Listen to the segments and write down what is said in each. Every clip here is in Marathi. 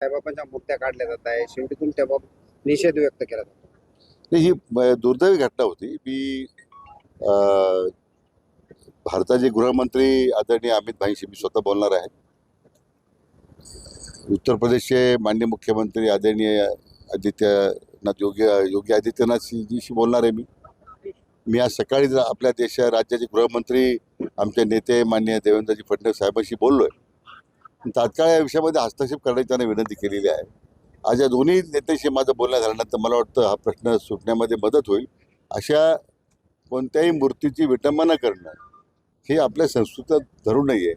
साईबाबांच्या मूर्त्या काढल्या जात आहे, शिर्डीतून त्याबाबत निषेध व्यक्त केला जातो. नाही, ही दुर्दैवी घटना होती. मी भारताचे गृहमंत्री आदरणीय अमित भाईंशी मी स्वतः बोलणार आहे. उत्तर प्रदेशचे माननीय मुख्यमंत्री आदरणीय आदित्यनाथ योगी आदित्यनाथजीशी बोलणार आहे. मी आज सकाळी आपल्या राज्याचे गृहमंत्री आमचे नेते माननीय देवेंद्रजी फडणवीस साहेबांशी बोललोय. तात्काळ या विषयामध्ये हस्तक्षेप करण्याची त्यांना विनंती केलेली आहे. आज या दोन्ही नेत्यांशी माझं बोलणं झाल्यानंतर मला वाटतं हा प्रश्न सुटण्यामध्ये मदत होईल. अशा कोणत्याही मूर्तीची विटंबना करणं हे आपल्या संस्कृतीत धरू नये.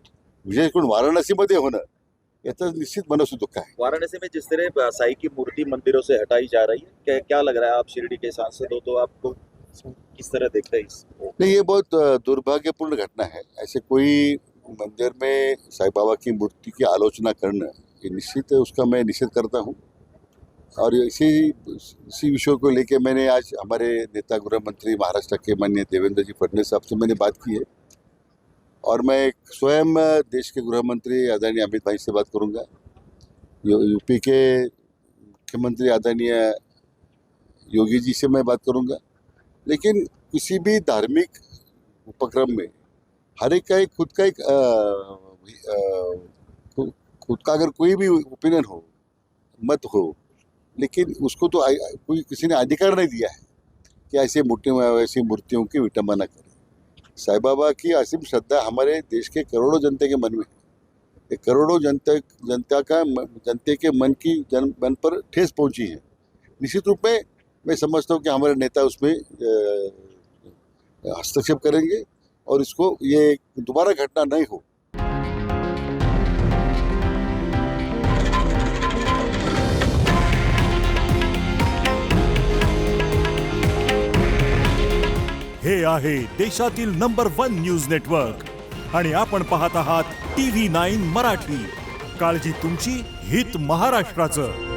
विशेष करून वाराणसीमध्ये होणं याचं निश्चित मनस्वी दुःख आहे. वाराणसी में जिस तरह साई की मूर्ति मंदिरों से हटाई जा रही है, क्या लग रहा है? आप शिरडी के सांसद हो तो आपको किस तरह देखते हैं इस? नहीं, ये बहुत दुर्भाग्यपूर्ण घटना है. ऐसे कोई मंदिर में साईं बाबा की मूर्ति की आलोचना करना ये निश्चित है, उसका मैं निषेध करता हूँ. और इसी विषय को लेके मैंने आज हमारे नेता गृह मंत्री महाराष्ट्र के माननीय देवेंद्र जी फडणवीस साहब से मैंने बात की है. और मैं स्वयं देश के गृह मंत्री आदरणीय अमित भाई से बात करूँगा. यूपी के मुख्यमंत्री आदरणीय योगी जी से मैं बात करूँगा. लेकिन किसी भी धार्मिक उपक्रम में हर एक का एक खुद का अगर कोई भी ओपिनियन हो, मत हो, लेकिन उसको तो कोई किसी ने अधिकार नहीं दिया है कि ऐसी मूर्तियों की विटंबना करें. साईं बाबा की असीम श्रद्धा हमारे देश के करोड़ों जनता के मन में है. करोड़ों जनते के मन पर ठेस पहुंची है. निश्चित रूप में मैं समझता हूँ कि हमारे नेता उसमें हस्तक्षेप करेंगे और इसको ये दोबारा घटना नहीं हो. हे आहे देशातील नंबर 1 न्यूज नेटवर्क आणि आपण पाहत आहात TV9 मराठी. काळजी तुमची, हित महाराष्ट्राचं.